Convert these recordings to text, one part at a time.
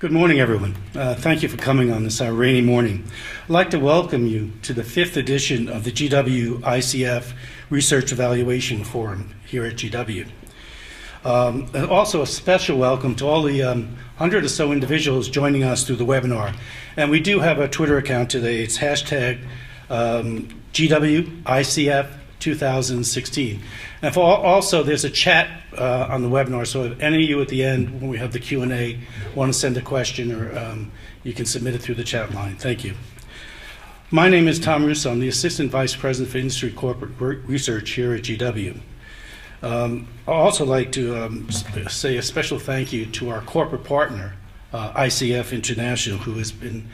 Good morning, everyone. Thank you for coming on this rainy morning. I'd like to welcome you to the 5th edition of the GW ICF Research Evaluation Forum here at GW. And also a special welcome to all the 100 or so individuals joining us through the webinar. And we do have a Twitter account today. It's hashtag GW ICF 2016. And also, there's a chat on the webinar, so if any of you at the end, when we have the Q&A, want to send a question, or you can submit it through the chat line. Thank you. My name is Tom Russo. I'm the Assistant Vice President for Industry Corporate Research here at GW. I'd also like to say a special thank you to our corporate partner, ICF International, who has been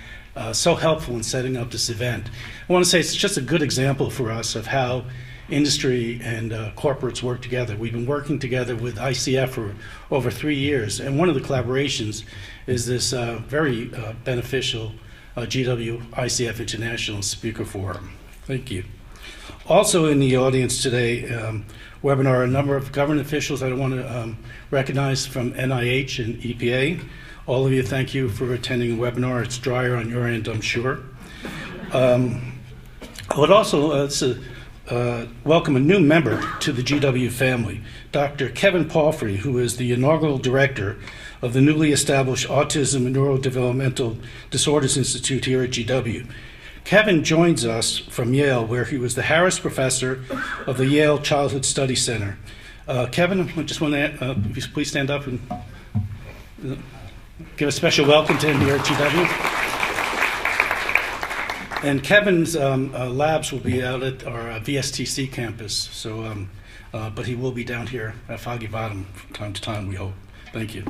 so helpful in setting up this event. I want to say it's just a good example for us of how industry and corporates work together. We've been working together with ICF for over 3 years, and one of the collaborations is this very beneficial GW ICF International Speaker Forum. Thank you. Also in the audience today, webinar, a number of government officials I want to recognize from NIH and EPA. All of you, thank you for attending the webinar. It's drier on your end, I'm sure. I would also welcome a new member to the GW family, Dr. Kevin Palfrey, who is the inaugural director of the newly established Autism and Neurodevelopmental Disorders Institute here at GW. Kevin joins us from Yale, where he was the Harris Professor of the Yale Childhood Study Center. Kevin, I just want to please stand up and give a special welcome to him here at GW. And Kevin's labs will be out at our VSTC campus, so, but he will be down here at Foggy Bottom from time to time, we hope. Thank you.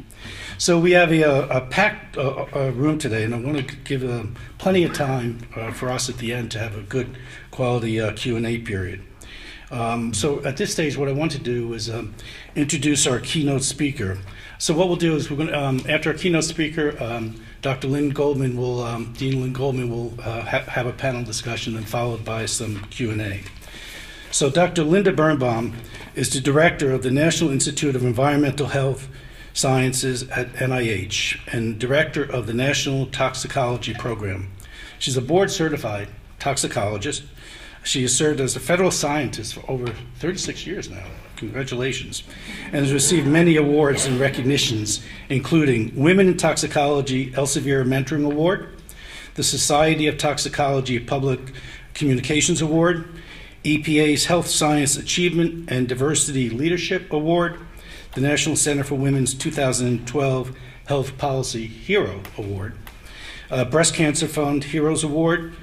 So we have a packed room today, and I want to give plenty of time for us at the end to have a good quality Q&A period. So at this stage, what I want to do is introduce our keynote speaker. So what we'll do is we're going to, after our keynote speaker, Dr. Lynn Goldman will, Dean Lynn Goldman will have a panel discussion, and followed by some Q&A. So Dr. Linda Birnbaum is the director of the National Institute of Environmental Health Sciences at NIH and director of the National Toxicology Program. She's a board-certified toxicologist. She has served as a federal scientist for over 36 years now. Congratulations. And has received many awards and recognitions, including Women in Toxicology Elsevier Mentoring Award, the Society of Toxicology Public Communications Award, EPA's Health Science Achievement and Diversity Leadership Award, the National Center for Women's 2012 Health Policy Hero Award, Breast Cancer Fund Heroes Award,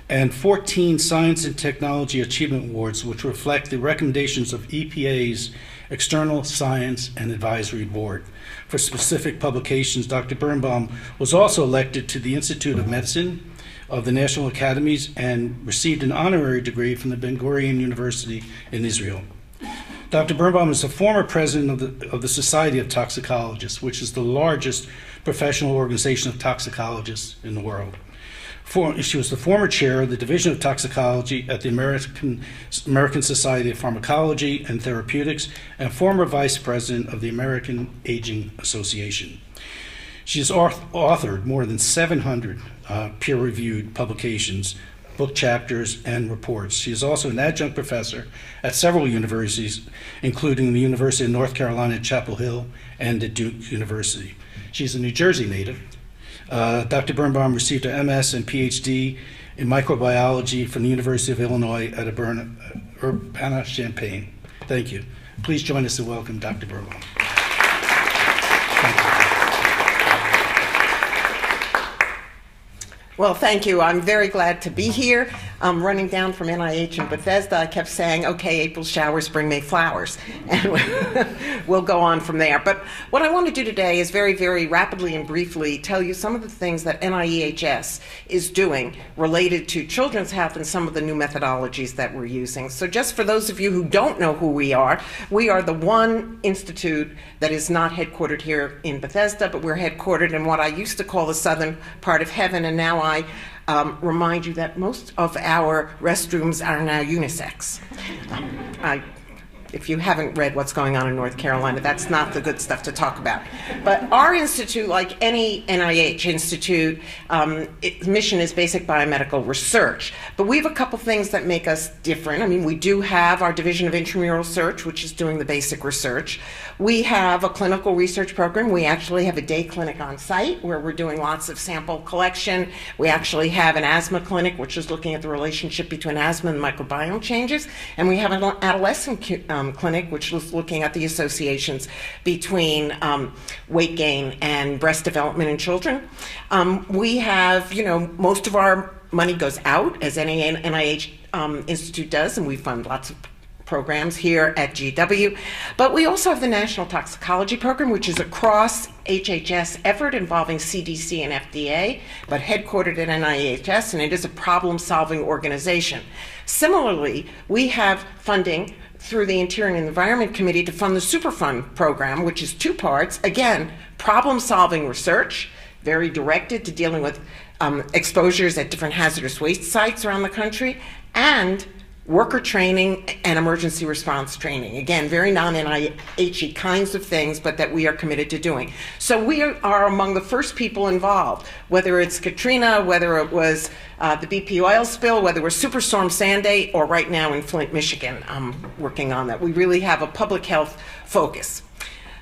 and 14 Science and Technology Achievement Awards, which reflect the recommendations of EPA's External Science and Advisory Board. For specific publications, Dr. Birnbaum was also elected to the Institute of Medicine of the National Academies and received an honorary degree from the Ben Gurion University in Israel. Dr. Birnbaum is the former president of the Society of Toxicologists, which is the largest professional organization of toxicologists in the world. She was the former chair of the Division of Toxicology at the American Society of Pharmacology and Therapeutics, and former vice president of the American Aging Association. She has authored more than 700 peer-reviewed publications, book chapters, and reports. She is also an adjunct professor at several universities, including the University of North Carolina at Chapel Hill and at Duke University. She's a New Jersey native. Dr. Birnbaum received an MS and PhD in microbiology from the University of Illinois at Urbana-Champaign. Thank you. Please join us and welcome Dr. Birnbaum. Well, thank you. I'm very glad to be here. I'm running down from NIH in Bethesda. I kept saying, okay, April showers bring May flowers. And we'll go on from there. But what I want to do today is very, very rapidly and briefly tell you some of the things that NIEHS is doing related to children's health and some of the new methodologies that we're using. So just for those of you who don't know who we are the one institute that is not headquartered here in Bethesda, but we're headquartered in what I used to call the southern part of heaven, and now I remind you that most of our restrooms are now unisex. I if you haven't read what's going on in North Carolina, that's not the good stuff to talk about. But our institute, like any NIH institute, its mission is basic biomedical research. But we have a couple things that make us different. I mean, we do have our Division of Intramural Research, which is doing the basic research. We have a clinical research program. We actually have a day clinic on site where we're doing lots of sample collection. We actually have an asthma clinic, which is looking at the relationship between asthma and microbiome changes. And we have an adolescent clinic, which is looking at the associations between weight gain and breast development in children. We have, most of our money goes out, as any NIH institute does, and we fund lots of programs here at GW. But we also have the National Toxicology Program, which is a cross-HHS effort involving CDC and FDA, but headquartered at NIHS, and it is a problem-solving organization. Similarly, we have funding through the Interior and Environment Committee to fund the Superfund program, which is two parts. Again, problem-solving research, very directed to dealing with exposures at different hazardous waste sites around the country, and worker training and emergency response training. Again, very non-NIH kinds of things, but that we are committed to doing. So we are among the first people involved, whether it's Katrina, whether it was the BP oil spill, whether it was Superstorm Sandy, or right now in Flint, Michigan, working on that. We really have a public health focus.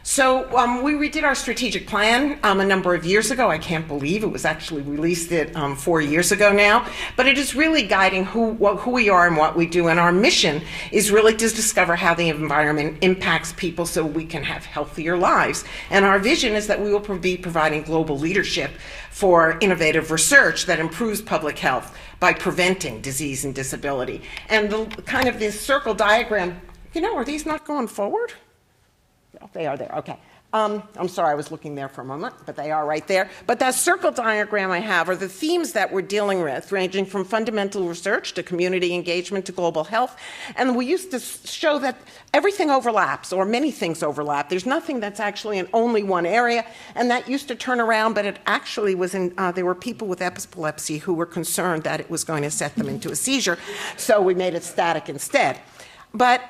So we redid our strategic plan a number of years ago. I can't believe it was actually released 4 years ago now. But it is really guiding who we are and what we do. And our mission is really to discover how the environment impacts people so we can have healthier lives. And our vision is that we will be providing global leadership for innovative research that improves public health by preventing disease and disability. And this circle diagram, are these not going forward? Oh, they are there, okay. I'm sorry, I was looking there for a moment, but they are right there. But that circle diagram I have are the themes that we're dealing with, ranging from fundamental research to community engagement to global health. And we used to show that everything overlaps, or many things overlap. There's nothing that's actually in only one area, and that used to turn around, but it actually was there were people with epilepsy who were concerned that it was going to set them into a seizure, so we made it static instead. But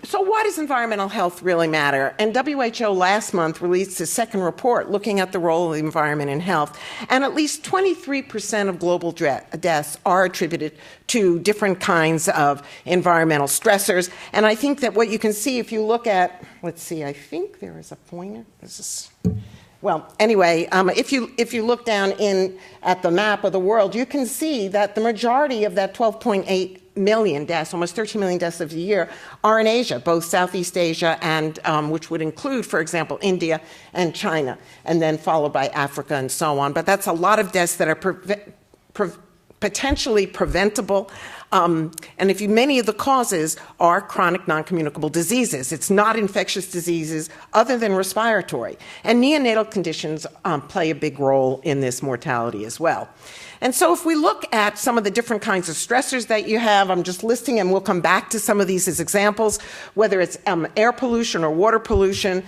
so why does environmental health really matter? And WHO last month released a second report looking at the role of the environment in health. And at least 23% of global deaths are attributed to different kinds of environmental stressors. And I think that what you can see if you look at, let's see, I think there is a pointer. Well, anyway, if you look down at the map of the world, you can see that the majority of that 12.8 million deaths, almost 13 million deaths of the year, are in Asia, both Southeast Asia and which would include, for example, India and China, and then followed by Africa and so on. But that's a lot of deaths that are potentially preventable. And many of the causes are chronic non-communicable diseases. It's not infectious diseases other than respiratory. And neonatal conditions play a big role in this mortality as well. And so if we look at some of the different kinds of stressors that you have, I'm just listing, and we'll come back to some of these as examples, whether it's air pollution or water pollution,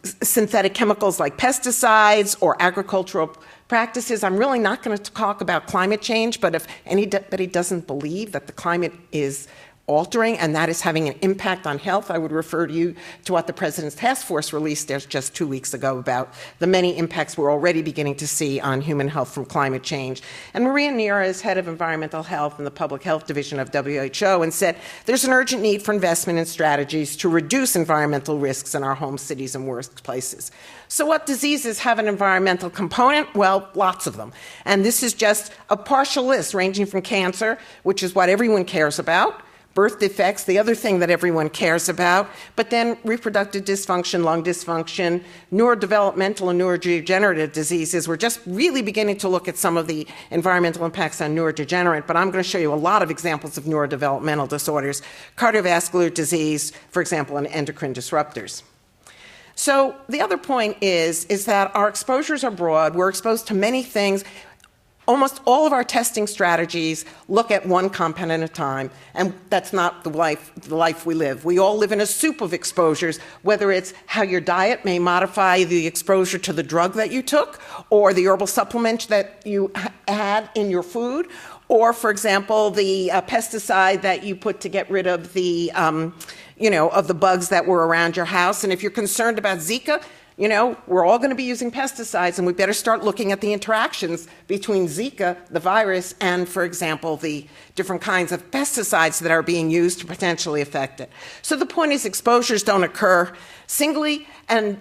synthetic chemicals like pesticides or agricultural practices. I'm really not going to talk about climate change, but if anybody doesn't believe that the climate is altering and that is having an impact on health, I would refer you to what the President's Task Force released just 2 weeks ago about the many impacts we're already beginning to see on human health from climate change. And Maria Neira is head of environmental health in the public health division of WHO and said there's an urgent need for investment in strategies to reduce environmental risks in our home cities and workplaces. So what diseases have an environmental component? Well, lots of them. And this is just a partial list ranging from cancer, which is what everyone cares about, birth defects, the other thing that everyone cares about, but then reproductive dysfunction, lung dysfunction, neurodevelopmental and neurodegenerative diseases. We're just really beginning to look at some of the environmental impacts on neurodegenerate, but I'm going to show you a lot of examples of neurodevelopmental disorders, cardiovascular disease, for example, and endocrine disruptors. So the other point is that our exposures are broad. We're exposed to many things. Almost all of our testing strategies look at one compound at a time, and that's not the life we live. We all live in a soup of exposures, whether it's how your diet may modify the exposure to the drug that you took, or the herbal supplement that you had in your food, or, for example, the pesticide that you put to get rid of the of the bugs that were around your house. And if you're concerned about Zika, we're all going to be using pesticides, and we better start looking at the interactions between Zika, the virus, and, for example, the different kinds of pesticides that are being used to potentially affect it. So the point is exposures don't occur singly, and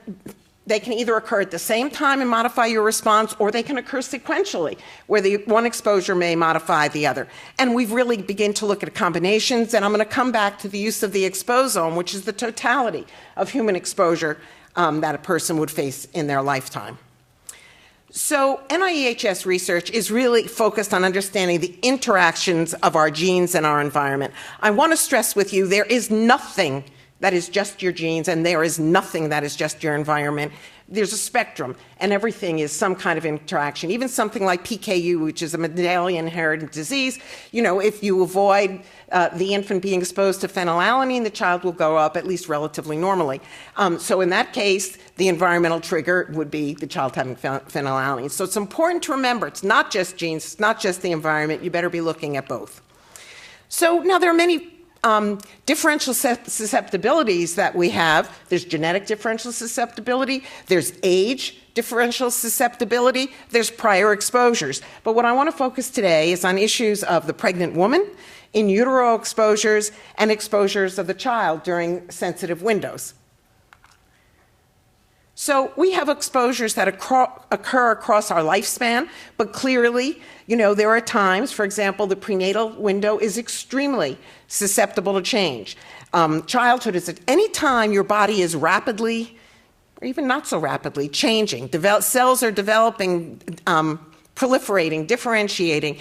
they can either occur at the same time and modify your response, or they can occur sequentially, where the one exposure may modify the other. And we've really begun to look at combinations, and I'm going to come back to the use of the exposome, which is the totality of human exposure that a person would face in their lifetime. So NIEHS research is really focused on understanding the interactions of our genes and our environment. I want to stress with you, there is nothing that is just your genes, and there is nothing that is just your environment. There's a spectrum, and everything is some kind of interaction. Even something like PKU, which is a Mendelian inherited disease, if you avoid the infant being exposed to phenylalanine, the child will grow up at least relatively normally. So in that case, the environmental trigger would be the child having phenylalanine. So it's important to remember, it's not just genes, it's not just the environment. You better be looking at both. So now there are many differential susceptibilities that we have. There's genetic differential susceptibility, there's age differential susceptibility, there's prior exposures. But what I want to focus today is on issues of the pregnant woman, in utero exposures, and exposures of the child during sensitive windows. So we have exposures that occur across our lifespan, but clearly, there are times, for example, the prenatal window is extremely susceptible to change. Childhood is at any time your body is rapidly, or even not so rapidly, changing. Cells are developing, proliferating, differentiating.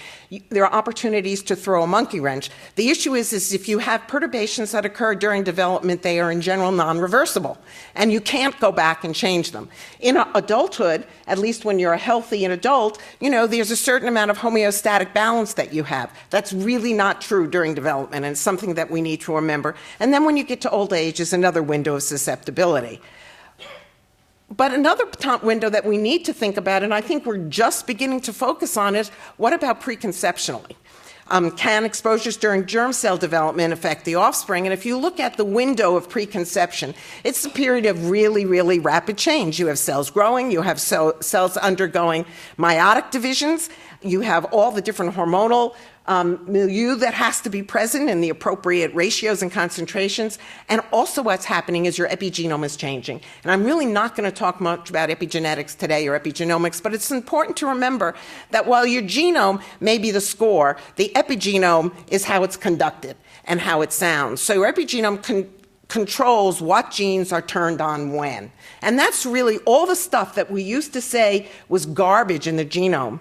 There are opportunities to throw a monkey wrench. The issue is if you have perturbations that occur during development, they are in general non-reversible, and you can't go back and change them. In adulthood, at least when you're a healthy adult, there's a certain amount of homeostatic balance that you have. That's really not true during development, and it's something that we need to remember. And then when you get to old age is another window of susceptibility. But another window that we need to think about, and I think we're just beginning to focus on, is what about preconceptionally? Can exposures during germ cell development affect the offspring? And if you look at the window of preconception, it's a period of really, really rapid change. You have cells growing, you have cells undergoing meiotic divisions, you have all the different hormonal milieu that has to be present in the appropriate ratios and concentrations. And also what's happening is your epigenome is changing. And I'm really not going to talk much about epigenetics today or epigenomics, but it's important to remember that while your genome may be the score, the epigenome is how it's conducted and how it sounds. So your epigenome controls what genes are turned on when. And that's really all the stuff that we used to say was garbage in the genome.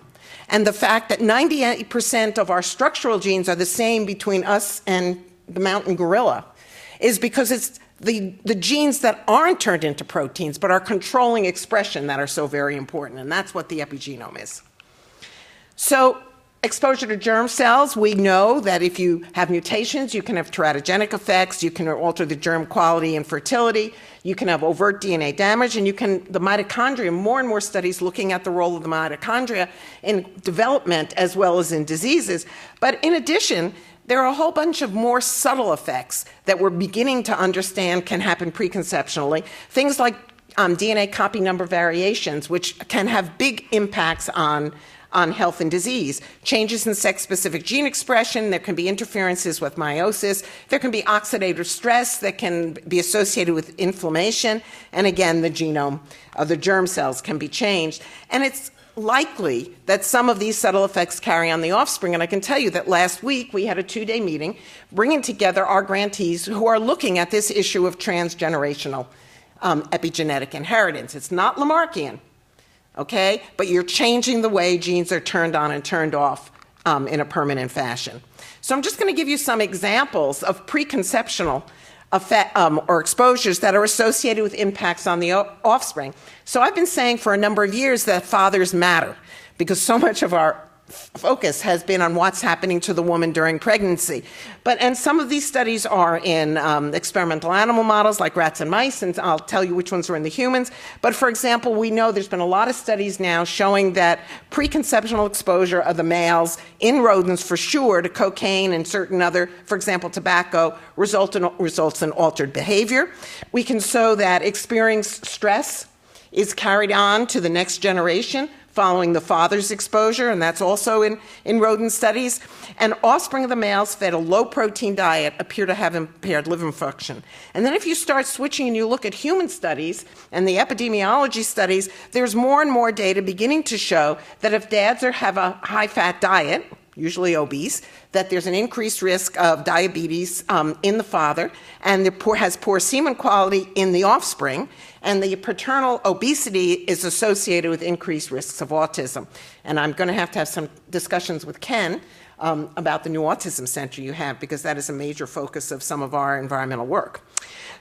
And the fact that 98% of our structural genes are the same between us and the mountain gorilla is because it's the genes that aren't turned into proteins but are controlling expression that are so very important. And that's what the epigenome is. So exposure to germ cells, we know that if you have mutations, you can have teratogenic effects, you can alter the germ quality and fertility, you can have overt DNA damage, and the mitochondria, more and more studies looking at the role of the mitochondria in development as well as in diseases. But in addition, there are a whole bunch of more subtle effects that we're beginning to understand can happen preconceptionally. Things like DNA copy number variations, which can have big impacts on health and disease. Changes in sex-specific gene expression, there can be interferences with meiosis, there can be oxidative stress that can be associated with inflammation, and again, the genome of the germ cells can be changed. And it's likely that some of these subtle effects carry on the offspring, and I can tell you that last week we had a 2-day meeting bringing together our grantees who are looking at this issue of transgenerational epigenetic inheritance. It's not Lamarckian. Okay? But you're changing the way genes are turned on and turned off in a permanent fashion. So I'm just going to give you some examples of preconceptional effect, or exposures that are associated with impacts on the offspring. So I've been saying for a number of years that fathers matter because so much of our focus has been on what's happening to the woman during pregnancy. And some of these studies are in experimental animal models like rats and mice, and I'll tell you which ones are in the humans. But for example, we know there's been a lot of studies now showing that preconceptional exposure of the males in rodents for sure to cocaine and certain other, for example, tobacco, results in altered behavior. We can show that experienced stress is carried on to the next generation following the father's exposure, and that's also in rodent studies. And offspring of the males fed a low-protein diet appear to have impaired liver function. And then if you start switching and you look at human studies and the epidemiology studies, there's more and more data beginning to show that if dads have a high-fat diet, usually obese, that there's an increased risk of diabetes in the father, and has poor semen quality in the offspring, and the paternal obesity is associated with increased risks of autism. And I'm going to have some discussions with Ken about the new autism center you have, because that is a major focus of some of our environmental work.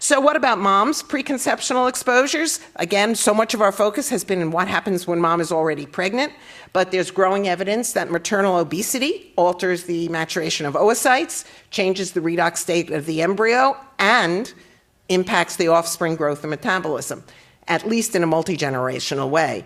So what about moms? Preconceptional exposures. Again, so much of our focus has been in what happens when mom is already pregnant, but there's growing evidence that maternal obesity alters the maturation of oocytes, changes the redox state of the embryo, and impacts the offspring growth and metabolism, at least in a multi-generational way.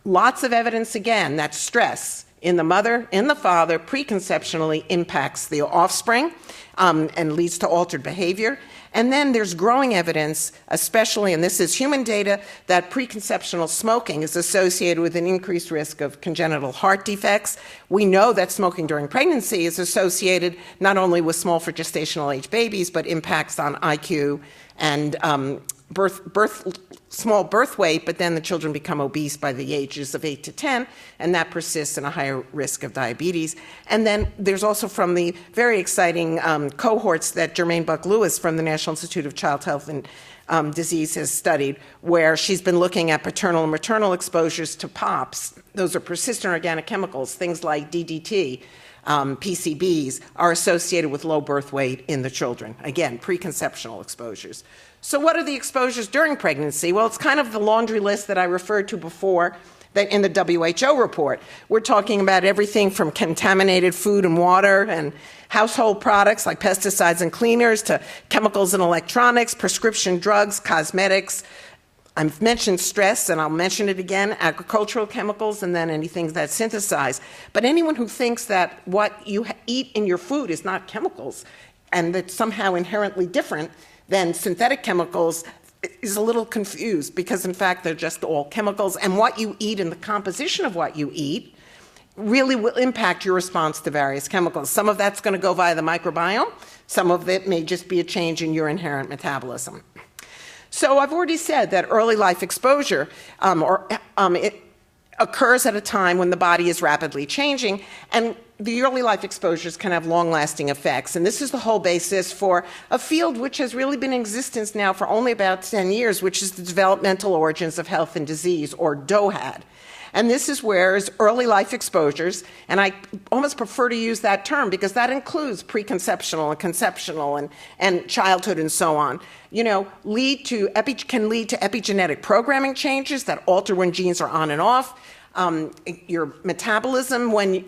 Lots of evidence, again, that stress in the mother, in the father, preconceptionally impacts the offspring and leads to altered behavior. And then there's growing evidence, especially, and this is human data, that preconceptional smoking is associated with an increased risk of congenital heart defects. We know that smoking during pregnancy is associated not only with small for gestational age babies, but impacts on IQ and small birth weight, but then the children become obese by the ages of 8 to 10, and that persists in a higher risk of diabetes. And then there's also from the very exciting cohorts that Jermaine Buck-Lewis from the National Institute of Child Health and Disease has studied, where she's been looking at paternal and maternal exposures to POPs. Those are persistent organic chemicals, things like DDT, PCBs, are associated with low birth weight in the children. Again, preconceptional exposures. So what are the exposures during pregnancy? Well, it's kind of the laundry list that I referred to before that in the WHO report. We're talking about everything from contaminated food and water and household products like pesticides and cleaners to chemicals and electronics, prescription drugs, cosmetics. I've mentioned stress, and I'll mention it again, agricultural chemicals, and then anything that's synthesized. But anyone who thinks that what you eat in your food is not chemicals and that's somehow inherently different than synthetic chemicals is a little confused, because in fact they're just all chemicals, and what you eat and the composition of what you eat really will impact your response to various chemicals. Some of that's going to go via the microbiome. Some of it may just be a change in your inherent metabolism. So I've already said that early life exposure it occurs at a time when the body is rapidly changing, and the early life exposures can have long-lasting effects. And this is the whole basis for a field which has really been in existence now for only about 10 years, which is the developmental origins of health and disease, or DOHAD. And this is where early life exposures, and I almost prefer to use that term because that includes preconceptional and conceptional and childhood and so on, can lead to epigenetic programming changes that alter when genes are on and off. Your metabolism, when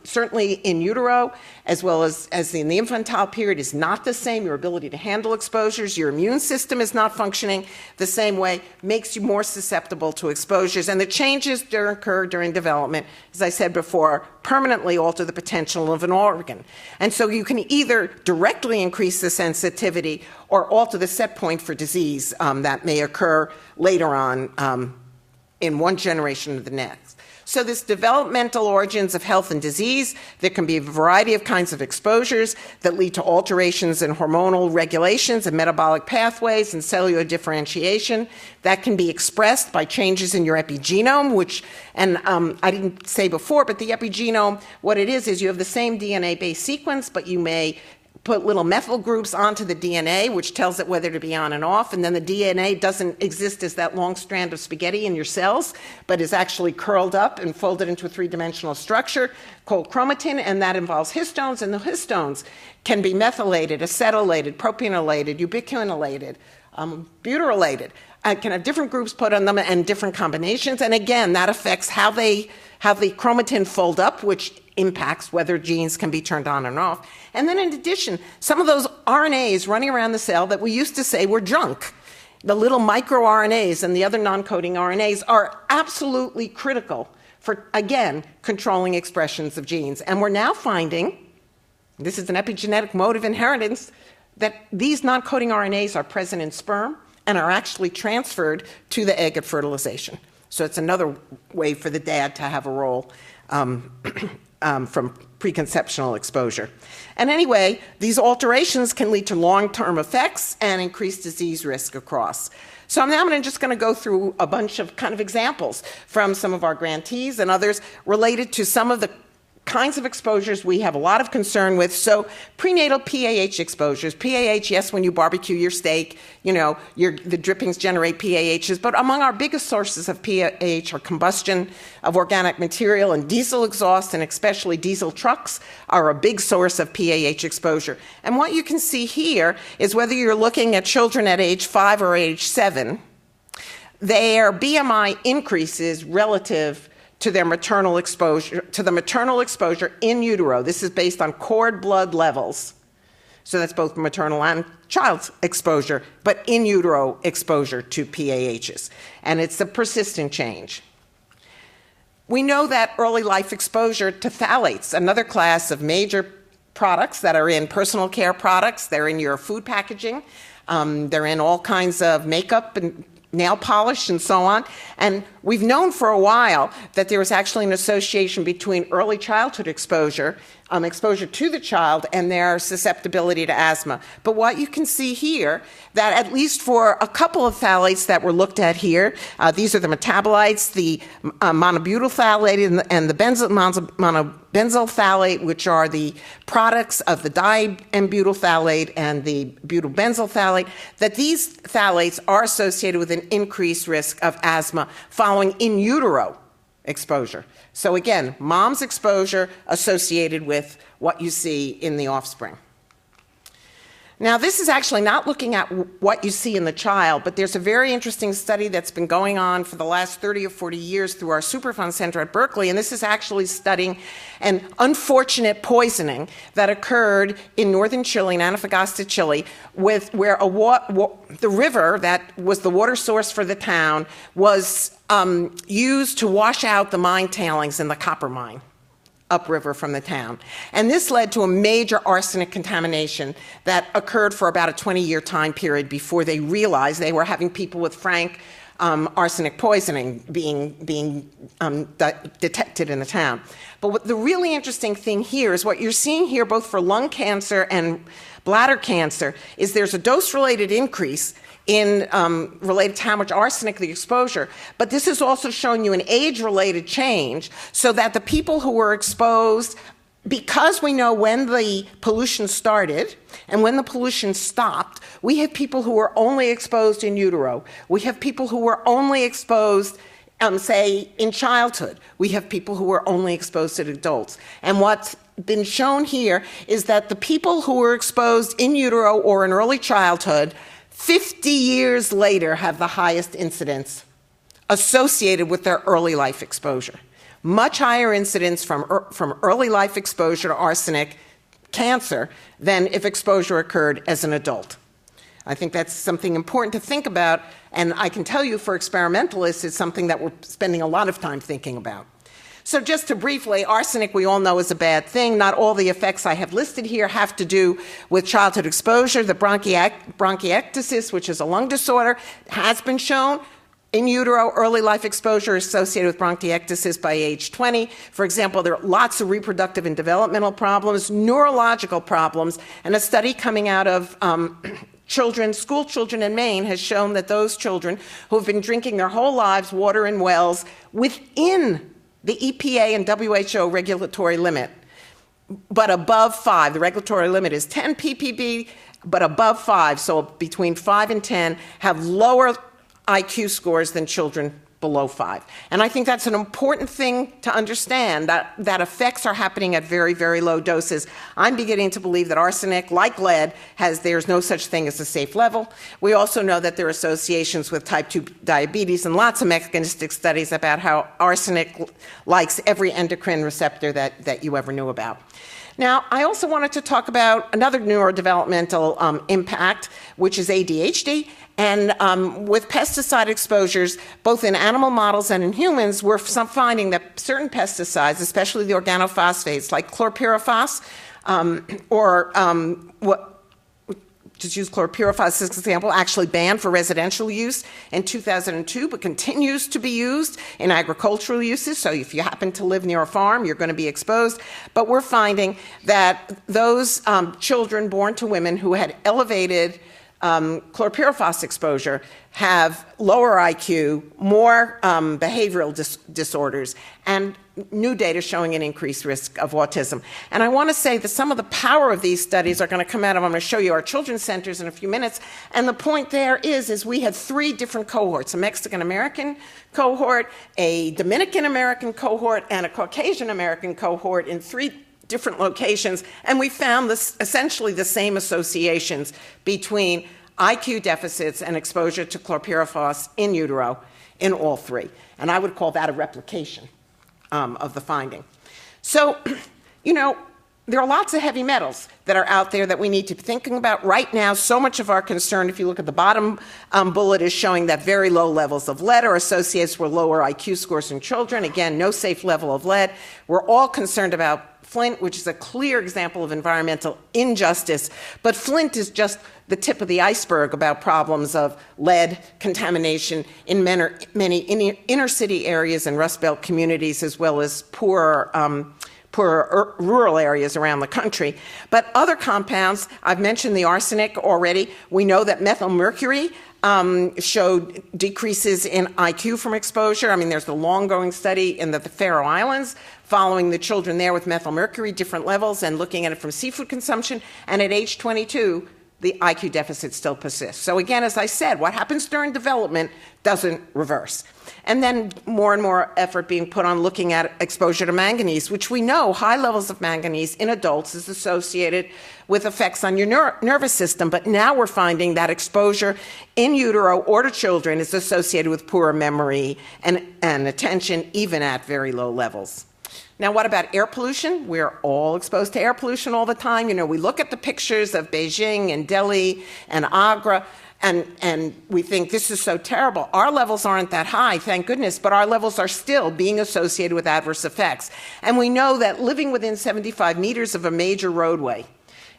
certainly in utero, as well as in the infantile period, is not the same. Your ability to handle exposures, your immune system is not functioning the same way, makes you more susceptible to exposures. And the changes that occur during development, as I said before, permanently alter the potential of an organ. And so you can either directly increase the sensitivity or alter the set point for disease that may occur later on in one generation to the next. So this developmental origins of health and disease, there can be a variety of kinds of exposures that lead to alterations in hormonal regulations and metabolic pathways and cellular differentiation. That can be expressed by changes in your epigenome, which, and I didn't say before, but the epigenome, what it is you have the same DNA-based sequence, but you may put little methyl groups onto the DNA, which tells it whether to be on and off, and then the DNA doesn't exist as that long strand of spaghetti in your cells, but is actually curled up and folded into a three-dimensional structure called chromatin, and that involves histones, and the histones can be methylated, acetylated, propionated, ubiquitinated, butyrylated. Can have different groups put on them and different combinations, and again, that affects how they how the chromatin fold up, which impacts whether genes can be turned on and off. And then in addition, some of those RNAs running around the cell that we used to say were junk, the little microRNAs and the other non-coding RNAs, are absolutely critical for, again, controlling expressions of genes. And we're now finding, this is an epigenetic mode of inheritance, that these non-coding RNAs are present in sperm and are actually transferred to the egg at fertilization. So it's another way for the dad to have a role from preconceptional exposure. And anyway, these alterations can lead to long-term effects and increased disease risk across. So now I'm just going to go through a bunch of kind of examples from some of our grantees and others related to some of the kinds of exposures we have a lot of concern with. So prenatal PAH exposures. PAH, yes, when you barbecue your steak, you know, the drippings generate PAHs, but among our biggest sources of PAH are combustion of organic material, and diesel exhaust, and especially diesel trucks, are a big source of PAH exposure. And what you can see here is whether you're looking at children at age 5 or age 7, their BMI increases relative to their maternal exposure, to the maternal exposure in utero. This is based on cord blood levels. So that's both maternal and child's exposure, but in utero exposure to PAHs. And it's a persistent change. We know that early life exposure to phthalates, another class of major products that are in personal care products, they're in your food packaging, they're in all kinds of makeup and nail polish and so on. And we've known for a while that there was actually an association between early childhood exposure, exposure to the child, and their susceptibility to asthma. But what you can see here, that at least for a couple of phthalates that were looked at here, these are the metabolites, the monobutyl phthalate and the monobenzyl phthalate, which are the products of the diambutyl phthalate and the butylbenzyl phthalate, that these phthalates are associated with an increased risk of asthma following in utero exposure. So again, mom's exposure associated with what you see in the offspring. Now, this is actually not looking at what you see in the child, but there's a very interesting study that's been going on for the last 30 or 40 years through our Superfund Center at Berkeley, and this is actually studying an unfortunate poisoning that occurred in northern Chile, in Antofagasta, Chile, where the river that was the water source for the town was used to wash out the mine tailings in the copper mine upriver from the town. And this led to a major arsenic contamination that occurred for about a 20-year time period before they realized they were having people with frank arsenic poisoning being detected in the town. But the really interesting thing here is what you're seeing here, both for lung cancer and bladder cancer, is there's a dose-related increase in related to how much arsenic the exposure, but this is also showing you an age-related change, so that the people who were exposed, because we know when the pollution started and when the pollution stopped, we have people who were only exposed in utero. We have people who were only exposed, say, in childhood. We have people who were only exposed as adults. And what's been shown here is that the people who were exposed in utero or in early childhood 50 years later have the highest incidence associated with their early life exposure. Much higher incidence from early life exposure to arsenic cancer than if exposure occurred as an adult. I think that's something important to think about, and I can tell you for experimentalists, it's something that we're spending a lot of time thinking about. So just to briefly, arsenic we all know is a bad thing. Not all the effects I have listed here have to do with childhood exposure. The bronchiectasis, which is a lung disorder, has been shown. In utero, early life exposure is associated with bronchiectasis by age 20. For example, there are lots of reproductive and developmental problems, neurological problems, and a study coming out of school children in Maine has shown that those children who have been drinking their whole lives water in wells within the EPA and WHO regulatory limit, but above 5. The regulatory limit is 10 ppb, but above 5, so between 5 and 10, have lower IQ scores than children below 5. And I think that's an important thing to understand, that effects are happening at very, very low doses. I'm beginning to believe that arsenic, like lead, there's no such thing as a safe level. We also know that there are associations with type 2 diabetes and lots of mechanistic studies about how arsenic likes every endocrine receptor that you ever knew about. Now, I also wanted to talk about another neurodevelopmental impact, which is ADHD. And with pesticide exposures, both in animal models and in humans, we're finding that certain pesticides, especially the organophosphates like chlorpyrifos, just use chlorpyrifos as an example, actually banned for residential use in 2002, but continues to be used in agricultural uses. So if you happen to live near a farm, you're going to be exposed. But we're finding that those children born to women who had elevated chlorpyrifos exposure have lower IQ, more behavioral disorders, and new data showing an increased risk of autism. And I want to say that some of the power of these studies are going to come out of, I'm going to show you our children's centers in a few minutes, and the point there is we had 3 different cohorts, a Mexican-American cohort, a Dominican-American cohort, and a Caucasian-American cohort in 3 different locations, and we found essentially the same associations between IQ deficits and exposure to chlorpyrifos in utero in all 3. And I would call that a replication of the finding. So, there are lots of heavy metals that are out there that we need to be thinking about right now. So much of our concern, if you look at the bottom bullet, is showing that very low levels of lead are associated with lower IQ scores in children. Again, no safe level of lead. We're all concerned about Flint, which is a clear example of environmental injustice, but Flint is just the tip of the iceberg about problems of lead contamination in many inner city areas and Rust Belt communities, as well as poor rural areas around the country. But other compounds, I've mentioned the arsenic already. We know that methylmercury showed decreases in IQ from exposure. I mean, there's the long-going study in the Faroe Islands following the children there with methylmercury, different levels, and looking at it from seafood consumption. And at age 22, the IQ deficit still persists. So again, as I said, what happens during development doesn't reverse. And then more and more effort being put on looking at exposure to manganese, which we know high levels of manganese in adults is associated with effects on your nervous system. But now we're finding that exposure in utero or to children is associated with poorer memory and attention, even at very low levels. Now, what about air pollution? We're all exposed to air pollution all the time. We look at the pictures of Beijing and Delhi and Agra, and we think this is so terrible. Our levels aren't that high, thank goodness, but our levels are still being associated with adverse effects. And we know that living within 75 meters of a major roadway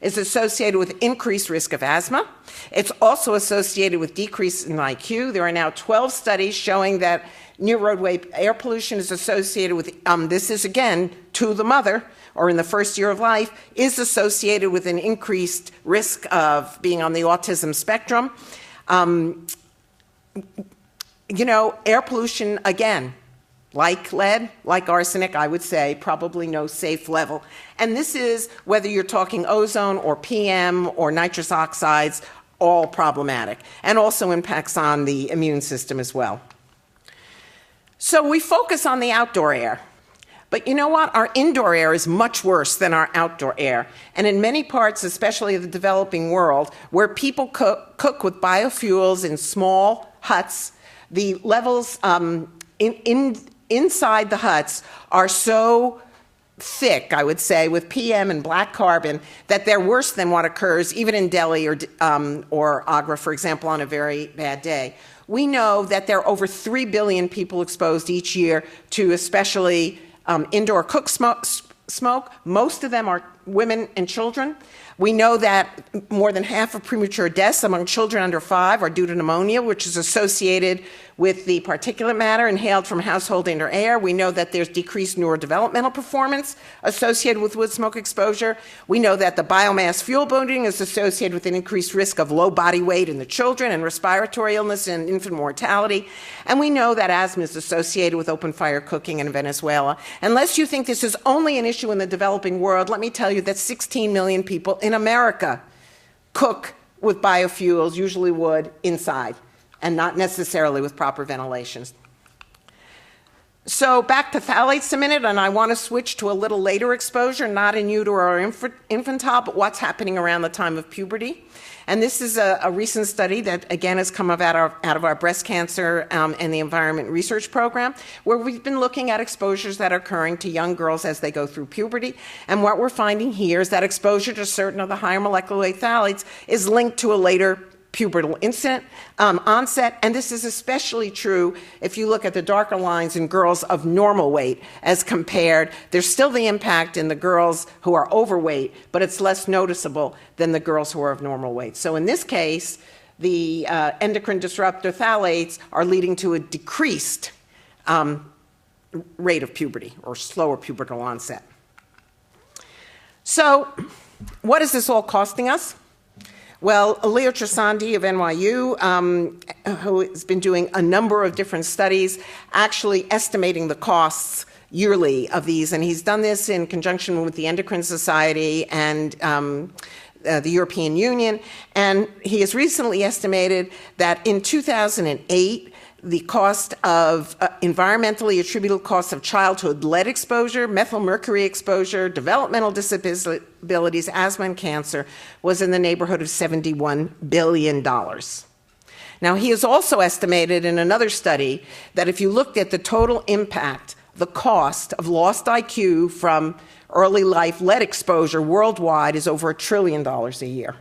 is associated with increased risk of asthma. It's also associated with decrease in IQ. There are now 12 studies showing that near roadway air pollution is associated with, this is again to the mother, or in the first year of life, is associated with an increased risk of being on the autism spectrum. Air pollution, again, like lead, like arsenic, I would say, probably no safe level. And this is whether you're talking ozone or PM or nitrous oxides, all problematic, and also impacts on the immune system as well. So we focus on the outdoor air. But you know what? Our indoor air is much worse than our outdoor air. And in many parts, especially of the developing world, where people cook with biofuels in small huts, the levels inside the huts are so thick, I would say, with PM and black carbon, that they're worse than what occurs even in Delhi or Agra, for example, on a very bad day. We know that there are over 3 billion people exposed each year to especially indoor cook smoke. Most of them are women and children. We know that more than half of premature deaths among children under 5 are due to pneumonia, which is associated with the particulate matter inhaled from household indoor air. We know that there's decreased neurodevelopmental performance associated with wood smoke exposure. We know that the biomass fuel burning is associated with an increased risk of low body weight in the children and respiratory illness and infant mortality. And we know that asthma is associated with open fire cooking in Venezuela. Unless you think this is only an issue in the developing world, let me tell you that 16 million people in America cook with biofuels, usually wood, inside, and not necessarily with proper ventilation. So back to phthalates a minute, and I want to switch to a little later exposure, not in utero or infantile, but what's happening around the time of puberty. And this is a recent study that, again, has come out of our breast cancer and the environment research program, where we've been looking at exposures that are occurring to young girls as they go through puberty. And what we're finding here is that exposure to certain of the higher molecular weight phthalates is linked to a later pubertal onset, and this is especially true if you look at the darker lines in girls of normal weight as compared. There's still the impact in the girls who are overweight, but it's less noticeable than the girls who are of normal weight. So in this case, the endocrine disruptor phthalates are leading to a decreased rate of puberty or slower pubertal onset. So what is this all costing us? Well, Leo Trisandi of NYU, who has been doing a number of different studies, actually estimating the costs yearly of these, and he's done this in conjunction with the Endocrine Society and the European Union, and he has recently estimated that in 2008, the cost of environmentally attributable costs of childhood lead exposure, methyl mercury exposure, developmental disabilities, asthma, and cancer was in the neighborhood of $71 billion. Now, he has also estimated in another study that if you looked at the total impact, the cost of lost IQ from early life lead exposure worldwide is over $1 trillion a year.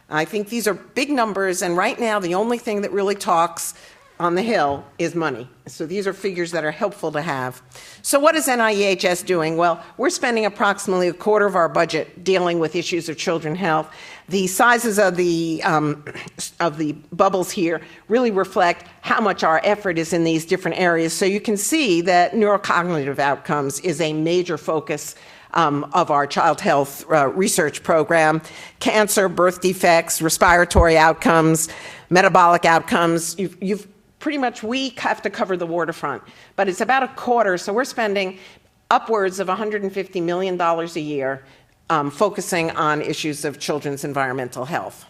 I think these are big numbers, and right now the only thing that really talks on the Hill is money. So these are figures that are helpful to have. So what is NIEHS doing? Well, we're spending approximately a quarter of our budget dealing with issues of children's health. The sizes of the bubbles here really reflect how much our effort is in these different areas. So you can see that neurocognitive outcomes is a major focus of our child health research program. Cancer, birth defects, respiratory outcomes, metabolic outcomes. Pretty much we have to cover the waterfront, but it's about a quarter, so we're spending upwards of $150 million a year focusing on issues of children's environmental health.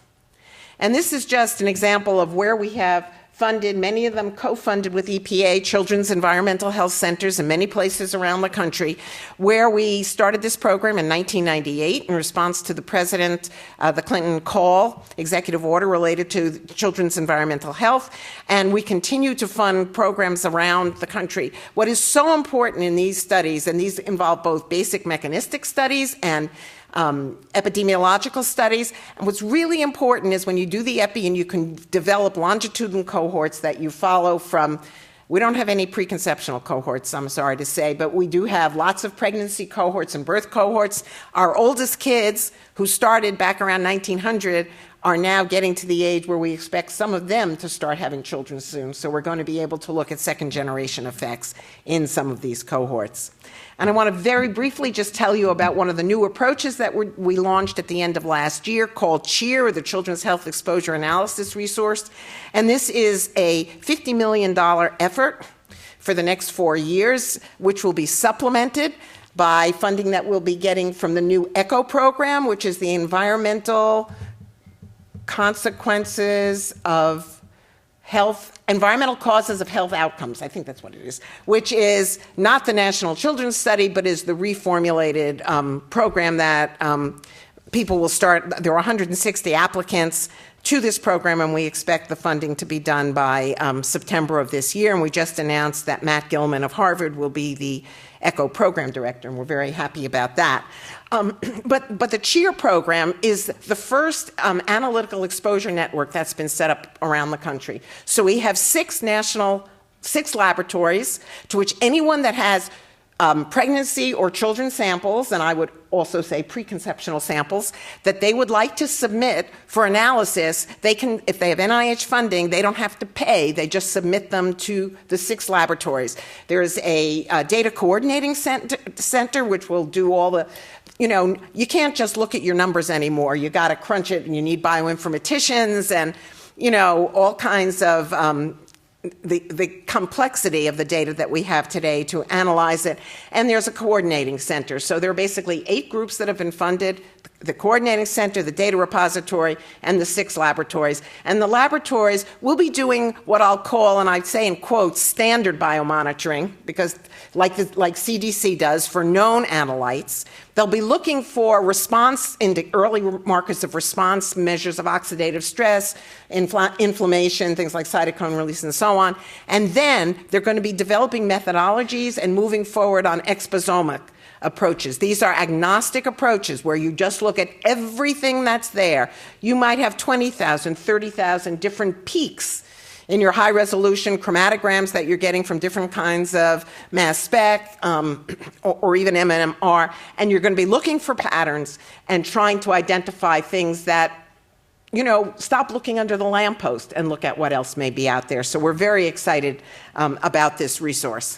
And this is just an example of where we have funded, many of them co-funded with EPA, Children's Environmental Health Centers in many places around the country, where we started this program in 1998 in response to the President, the Clinton call, executive order related to children's environmental health, and we continue to fund programs around the country. What is so important in these studies, and these involve both basic mechanistic studies and epidemiological studies. And what's really important is when you do the epi and you can develop longitudinal cohorts that you follow from, we don't have any preconceptional cohorts, I'm sorry to say, but we do have lots of pregnancy cohorts and birth cohorts. Our oldest kids, who started back around 1900, are now getting to the age where we expect some of them to start having children soon. So we're going to be able to look at second generation effects in some of these cohorts. And I want to very briefly just tell you about one of the new approaches that we launched at the end of last year called CHEER, or the Children's Health Exposure Analysis Resource. And this is a $50 million effort for the next 4 years, which will be supplemented by funding that we'll be getting from the new ECHO program, which is the Environmental Consequences of Health, Environmental Causes of Health Outcomes, I think that's what it is, which is not the National Children's Study, but is the reformulated program that people will start. There are 160 applicants to this program, and we expect the funding to be done by September of this year. And we just announced that Matt Gilman of Harvard will be the ECHO program director, and we're very happy about that. But the CHEER program is the first analytical exposure network that's been set up around the country. So we have six laboratories to which anyone that has pregnancy or children samples, and I would also say preconceptional samples, that they would like to submit for analysis, they can, if they have NIH funding, they don't have to pay, they just submit them to the 6 laboratories. There's a data coordinating center which will do all the, you can't just look at your numbers anymore. You got to crunch it, and you need bioinformaticians and, all kinds of the complexity of the data that we have today to analyze it. And there's a coordinating center. So there are basically 8 groups that have been funded. the coordinating center, the data repository, and the 6 laboratories. And the laboratories will be doing what I'll call, and I'd say in quotes, standard biomonitoring, because like CDC does for known analytes. They'll be looking for response into early markers of response, measures of oxidative stress, inflammation, things like cytokine release and so on. And then they're going to be developing methodologies and moving forward on exposomic approaches. These are agnostic approaches where you just look at everything that's there. You might have 20,000, 30,000 different peaks in your high-resolution chromatograms that you're getting from different kinds of mass spec or even MNMR, and you're going to be looking for patterns and trying to identify things that, stop looking under the lamppost and look at what else may be out there. So we're very excited about this resource.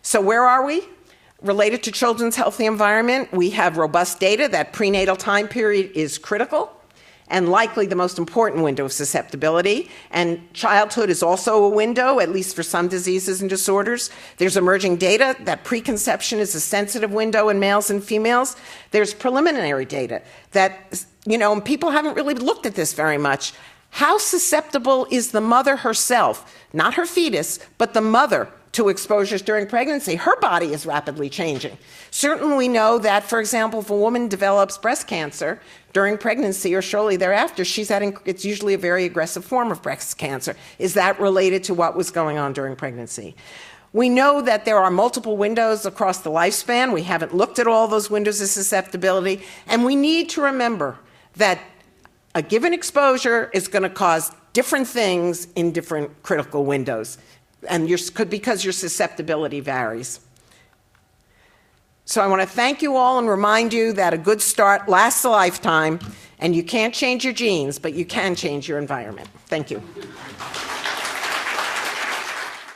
So where are we? Related to children's healthy environment, we have robust data that prenatal time period is critical and likely the most important window of susceptibility. And childhood is also a window, at least for some diseases and disorders. There's emerging data that preconception is a sensitive window in males and females. There's preliminary data that, and people haven't really looked at this very much. How susceptible is the mother herself, not her fetus, but the mother, to exposures during pregnancy? Her body is rapidly changing. Certainly we know that, for example, if a woman develops breast cancer during pregnancy or shortly thereafter, it's usually a very aggressive form of breast cancer. Is that related to what was going on during pregnancy? We know that there are multiple windows across the lifespan. We haven't looked at all those windows of susceptibility. And we need to remember that a given exposure is going to cause different things in different critical windows. And because your susceptibility varies. So I want to thank you all and remind you that a good start lasts a lifetime, and you can't change your genes, but you can change your environment. Thank you.